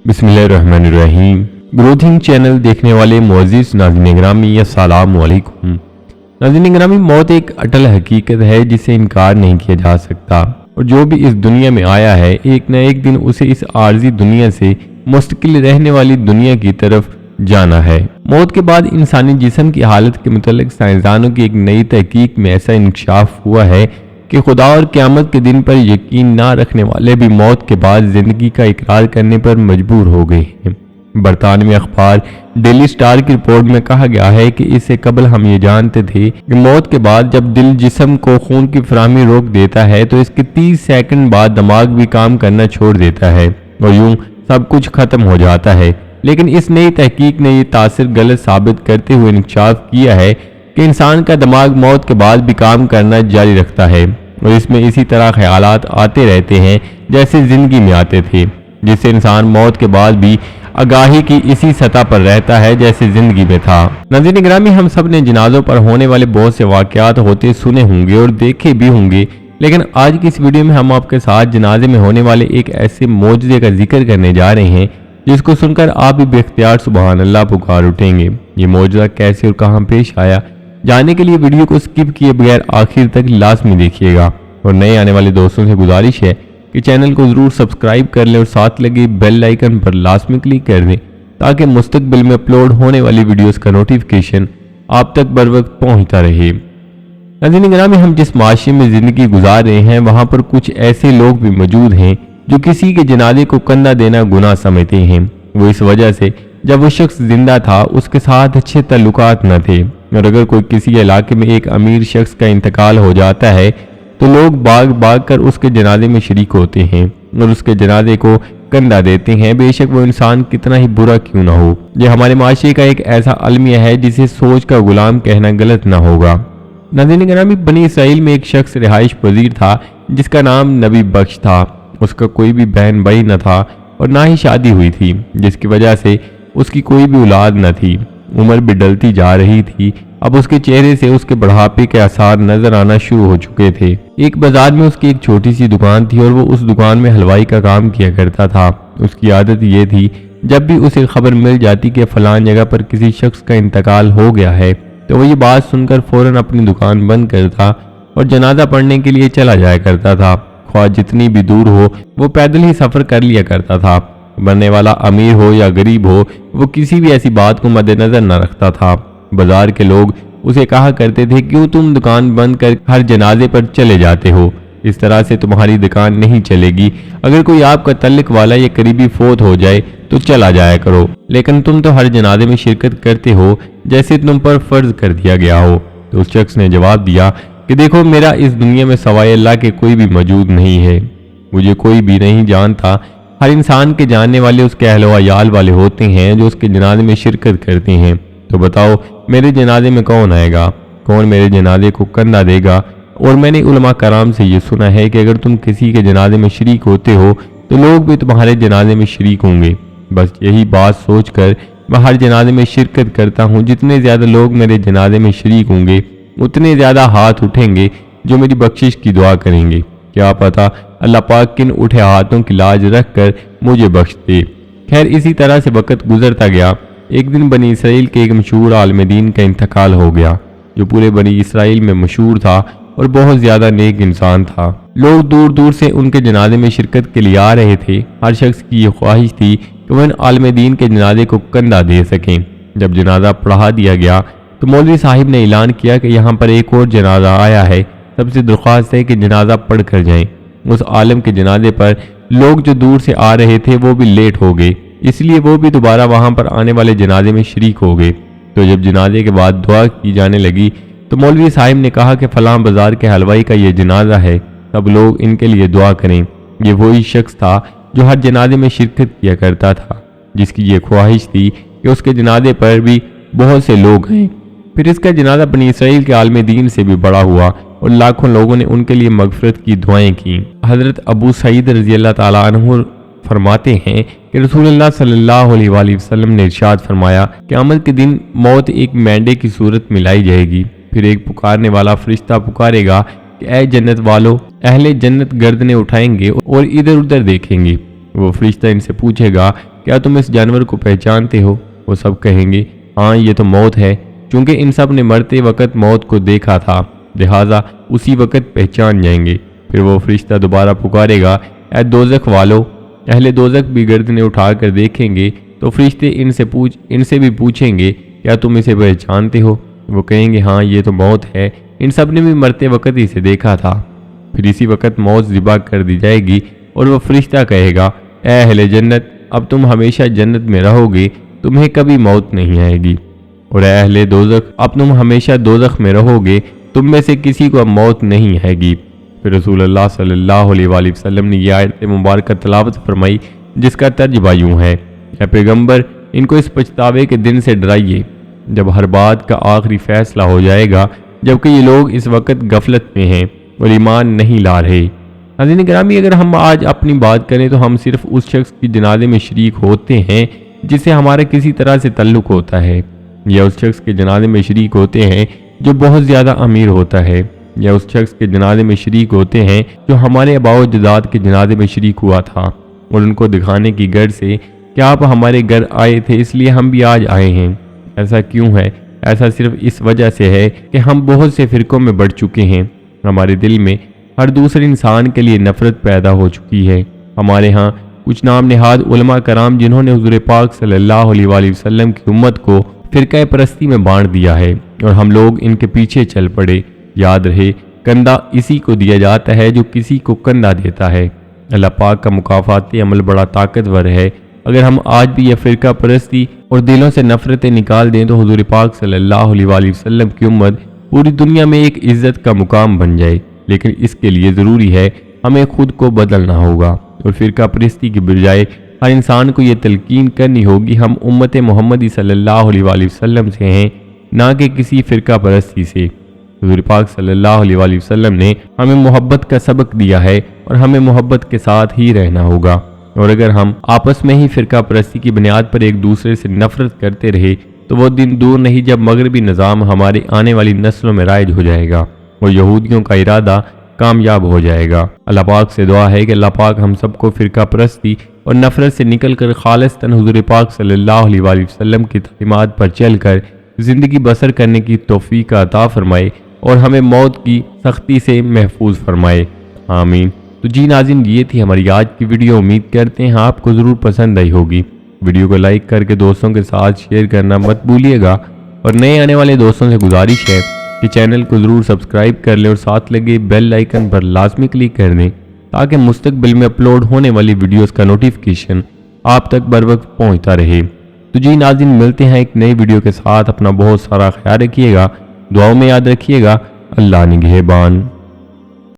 बिस्मिल्लाहिर्रहमानिर्रहीम। ग्रोथिंग चैनल देखने वाले मुअज़्ज़िज़ नाज़रीन ग्रामी, अस्सलामु अलैकुम। नाज़रीन ग्रामी, मौत एक अटल हकीकत है जिसे इनकार नहीं किया जा सकता, और जो भी इस दुनिया में आया है एक न एक दिन उसे इस आर्जी दुनिया से मुस्तकिल रहने वाली दुनिया की तरफ जाना है। मौत के बाद इंसानी जिस्म की हालत के मुतालिक साइंसदानों की एक नई तहकीक में ऐसा इंकशाफ हुआ है कि खुदा और क़यामत के दिन पर यकीन ना रखने वाले भी मौत के बाद ज़िंदगी का इकरार करने पर मजबूर हो गए हैं। बरतानवी अखबार डेली स्टार की रिपोर्ट में कहा गया है कि इससे कबल हम ये जानते थे कि मौत के बाद जब दिल जिस्म को खून की फराहमी रोक देता है तो इसके 30 सेकंड बाद दिमाग भी काम करना छोड़ देता है और यूं सब कुछ खत्म हो जाता है। लेकिन इस नई तहकीक ने यह तासीर गलत साबित करते हुए इंकशाफ किया है कि इंसान का दिमाग मौत के बाद भी काम करना जारी रखता है और इसमें इसी तरह ख्यालात आते रहते हैं जैसे ज़िंदगी में आते थे, जिससे इंसान मौत के बाद भी आगाही की इसी सतह पर रहता है जैसे ज़िंदगी में था। नाज़रीन ग्रामी, हम सब ने जनाजों पर होने वाले बहुत से वाक़यात होते सुने होंगे और देखे भी होंगे, लेकिन आज की इस वीडियो में हम आपके साथ जनाजे में होने वाले एक ऐसे मौजज़े का जिक्र करने जा रहे हैं जिसको सुनकर आप भी बेख्तियार सुबहान अल्लाह पुकार उठेंगे। ये मौजज़ा कैसे और कहाँ पेश आया, जानने के लिए वीडियो को स्किप किए बगैर आखिर तक लाजमी देखिएगा। और नए आने वाले दोस्तों से गुजारिश है कि चैनल को ज़रूर सब्सक्राइब कर लें और साथ लगे बेल आइकन पर लाजमी क्लिक कर दें ताकि मुस्तकबिल में अपलोड होने वाली वीडियोस का नोटिफिकेशन आप तक बर वक्त पहुँचता रहे। नाज़रीन ग्रामी, हम जिस माशरे में ज़िंदगी गुजार रहे हैं वहाँ पर कुछ ऐसे लोग भी मौजूद हैं जो किसी के जनाजे को कंधा देना गुनाह समझते हैं। वो इस वजह से जब वो शख्स जिंदा था उसके साथ अच्छे ताल्लुकात न थे, और अगर कोई किसी इलाके में एक अमीर शख्स का इंतकाल हो जाता है तो लोग भाग भाग कर उसके जनाजे में शरीक होते हैं और उसके जनाजे को कंधा देते हैं, बेशक वो इंसान कितना ही बुरा क्यों ना हो। यह हमारे माशरे का एक ऐसा अलमिया है जिसे सोच का गुलाम कहना गलत ना होगा। नाज़रीन ग्रामी, बनी इसराइल में एक शख्स रिहाइश पजीर था जिसका नाम नबी बख्श था। उसका कोई भी बहन भाई न था और ना ही शादी हुई थी, जिसकी वजह से उसकी कोई भी औलाद न थी। उम्र भी डलती जा रही थी। अब उसके चेहरे से उसके बुढ़ापे के आसार नजर आना शुरू हो चुके थे। एक बाजार में उसकी एक छोटी सी दुकान थी और वो उस दुकान में हलवाई का काम किया करता था। उसकी आदत ये थी, जब भी उसे खबर मिल जाती कि फलान जगह पर किसी शख्स का इंतकाल हो गया है तो वो ये बात सुनकर फौरन अपनी दुकान बंद करता और जनाजा पढ़ने के लिए चला जाया करता था। ख्वाह जितनी भी दूर हो वो पैदल ही सफ़र कर लिया करता था। बनने वाला अमीर हो या गरीब हो, वो किसी भी ऐसी बात को मद्देनजर न रखता था। बाजार के लोग उसे कहा करते थे, क्यों तुम दुकान बंद कर हर जनाजे पर चले जाते हो, इस तरह से तुम्हारी दुकान नहीं चलेगी। अगर कोई आपका तल्लक वाला या करीबी फोत हो जाए तो चला जाया करो, लेकिन तुम तो हर जनाजे में शिरकत करते हो जैसे तुम पर फर्ज कर दिया गया हो। तो उस शख्स ने जवाब दिया कि देखो, मेरा इस दुनिया में सवाए अल्लाह के कोई भी मौजूद नहीं है, मुझे कोई भी नहीं जानता। हर इंसान के जानने वाले उसके अहल व याल वाले होते हैं जो उसके जनाजे में शिरकत करते हैं। तो बताओ, मेरे जनाजे में कौन आएगा, कौन मेरे जनाजे को कंधा देगा? और मैंने उलमा कराम से ये सुना है कि अगर तुम किसी के जनाजे में शरीक होते हो तो लोग भी तुम्हारे जनाजे में शरीक होंगे। बस यही बात सोचकर मैं हर जनाजे में शिरकत करता हूँ। जितने ज़्यादा लोग मेरे जनाजे में शरीक होंगे उतने ज़्यादा हाथ उठेंगे जो मेरी बख्शिश की दुआ करेंगे। क्या पता अल्लाह पाक किन उठे हाथों की लाज रख कर मुझे बख्श दे। खैर, इसी तरह से वक्त गुजरता गया। एक दिन बनी इसराइल के एक मशहूर आलिम दीन का इंतकाल हो गया जो पूरे बनी इसराइल में मशहूर था और बहुत ज़्यादा नेक इंसान था। लोग दूर दूर से उनके जनाजे में शिरकत के लिए आ रहे थे। हर शख्स की ये ख्वाहिश थी कि वह आलिम दीन के जनाजे को कंधा दे सकें। जब जनाजा पढ़ा दिया गया तो मौलवी साहिब ने ऐलान किया कि यहाँ पर एक और जनाजा आया है, सबसे दरख्वास्त है कि जनाजा पढ़ कर जाएं। उस आलिम के जनाजे पर लोग जो दूर से आ रहे थे वो भी लेट हो गए, इसलिए वो भी दोबारा वहां पर आने वाले जनाजे में शरीक हो गए। तो जब जनाजे के बाद दुआ की जाने लगी तो मौलवी साहिब ने कहा कि फलां बाजार के हलवाई का ये जनाजा है, सब लोग इनके लिए दुआ करें। ये वही शख्स था जो हर जनाजे में शिरकत किया करता था, जिसकी ये ख्वाहिश थी कि उसके जनाजे पर भी बहुत से लोग हैं। फिर इसका जनाजा बनी इसराइल के आलिम दीन से भी बड़ा हुआ और लाखों लोगों ने उनके लिए मगफरत की दुआएं की। हज़रत अबू सईद रज़ी अल्लाह ताला अन्हु फरमाते हैं कि रसूलुल्लाह सल्लल्लाहु अलैहि वसल्लम ने इरशाद फरमाया, क़यामत के दिन मौत एक मेंढे की सूरत में लाई जाएगी। फिर एक पुकारने वाला फरिश्ता पुकारेगा कि ऐ जन्नत वालों, अहले जन्नत गर्दनें उठाएंगे और इधर उधर देखेंगे। वो फरिश्ता इनसे पूछेगा کیا تم اس جانور کو پہچانتے ہو؟ وہ سب کہیں گے ہاں یہ تو موت ہے، چونکہ ان سب نے مرتے وقت موت کو دیکھا تھا، لہٰذا اسی وقت پہچان جائیں گے۔ پھر وہ فرشتہ دوبارہ پکارے گا اے دوزخ والو۔ اہل دوزخ بھی گردنیں اٹھا کر دیکھیں گے تو فرشتے ان سے بھی پوچھیں گے کیا تم اسے پہچانتے ہو؟ وہ کہیں گے ہاں یہ تو موت ہے، ان سب نے بھی مرتے وقت اسے دیکھا تھا۔ پھر اسی وقت موت ذبح کر دی جائے گی اور وہ فرشتہ کہے گا اے اہل جنت، اب تم ہمیشہ جنت میں رہو گے، تمہیں کبھی موت نہیں آئے گی، اور اے اہل دوزخ، اب تم ہمیشہ دوزخ میں رہو گے، تم میں سے کسی کو اب موت نہیں آئے گی۔ پھر رسول اللہ صلی اللہ علیہ وآلہ وسلم نے یہ آیت مبارکہ تلاوت فرمائی جس کا ترجمہ یوں ہے، اے پیغمبر، ان کو اس پچھتاوے کے دن سے ڈرائیے جب ہر بات کا آخری فیصلہ ہو جائے گا، جبکہ یہ لوگ اس وقت غفلت میں ہیں اور ایمان نہیں لا رہے۔ ناظرین گرامی، اگر ہم آج اپنی بات کریں تو ہم صرف اس شخص کی جنازے میں شریک ہوتے ہیں جس سے ہمارا کسی طرح سے تعلق ہوتا ہے، یا اس شخص کے جنازے میں شریک ہوتے ہیں جو بہت زیادہ امیر ہوتا ہے، یا اس شخص کے جنازے میں شریک ہوتے ہیں جو ہمارے آباء و اجداد کے جنازے میں شریک ہوا تھا، اور ان کو دکھانے کی غرض سے کہ آپ ہمارے گھر آئے تھے اس لیے ہم بھی آج آئے ہیں۔ ایسا کیوں ہے؟ ایسا صرف اس وجہ سے ہے کہ ہم بہت سے فرقوں میں بڑھ چکے ہیں، ہمارے دل میں ہر دوسرے انسان کے لیے نفرت پیدا ہو چکی ہے۔ ہمارے ہاں کچھ نام نہاد علماء کرام جنہوں نے حضور پاک صلی اللہ علیہ وآلہ وسلم کی امت کو فرقہ پرستی میں بانٹ دیا ہے اور ہم لوگ ان کے پیچھے چل پڑے۔ یاد رہے، کندھا اسی کو دیا جاتا ہے جو کسی کو کندھا دیتا ہے۔ اللہ پاک کا مکافاتی عمل بڑا طاقتور ہے۔ اگر ہم آج بھی یہ فرقہ پرستی اور دلوں سے نفرتیں نکال دیں تو حضور پاک صلی اللہ علیہ وآلہ وسلم کی امت پوری دنیا میں ایک عزت کا مقام بن جائے، لیکن اس کے لیے ضروری ہے ہمیں خود کو بدلنا ہوگا، اور فرقہ پرستی کی بجائے ہر انسان کو یہ تلقین کرنی ہوگی ہم امت محمدی صلی اللہ علیہ وآلہ وسلم سے ہیں، نہ کہ کسی فرقہ پرستی سے۔ حضور پاک صلی اللہ علیہ وآلہ وسلم نے ہمیں محبت کا سبق دیا ہے اور ہمیں محبت کے ساتھ ہی رہنا ہوگا، اور اگر ہم آپس میں ہی فرقہ پرستی کی بنیاد پر ایک دوسرے سے نفرت کرتے رہے تو وہ دن دور نہیں جب مغربی نظام ہماری آنے والی نسلوں میں رائج ہو جائے گا اور یہودیوں کا ارادہ کامیاب ہو جائے گا۔ اللہ پاک سے دعا ہے کہ اللہ پاک ہم سب کو فرقہ پرستی اور نفرت سے نکل کر خالصتاً حضور پاک صلی اللہ علیہ وآلہ وسلم کی تعلیمات پر چل کر زندگی بسر کرنے کی توفیق عطا فرمائے اور ہمیں موت کی سختی سے محفوظ فرمائے، آمین۔ تو جی ناظرین، یہ تھی ہماری آج کی ویڈیو، امید کرتے ہیں آپ کو ضرور پسند آئی ہوگی۔ ویڈیو کو لائک کر کے دوستوں کے ساتھ شیئر کرنا مت بھولیے گا، اور نئے آنے والے دوستوں سے گزارش ہے کہ چینل کو ضرور سبسکرائب کر لیں اور ساتھ لگے بیل آئیکن پر لازمی کلک کر دیں تاکہ مستقبل میں اپلوڈ ہونے والی ویڈیوز کا نوٹیفیکیشن آپ تک بر وقت پہنچتا رہے۔ تو جی ناظرین، ملتے ہیں ایک نئی ویڈیو کے ساتھ، اپنا بہت سارا خیال رکھیے گا، دعاؤں میں یاد رکھیے گا۔ اللہ نگہبان۔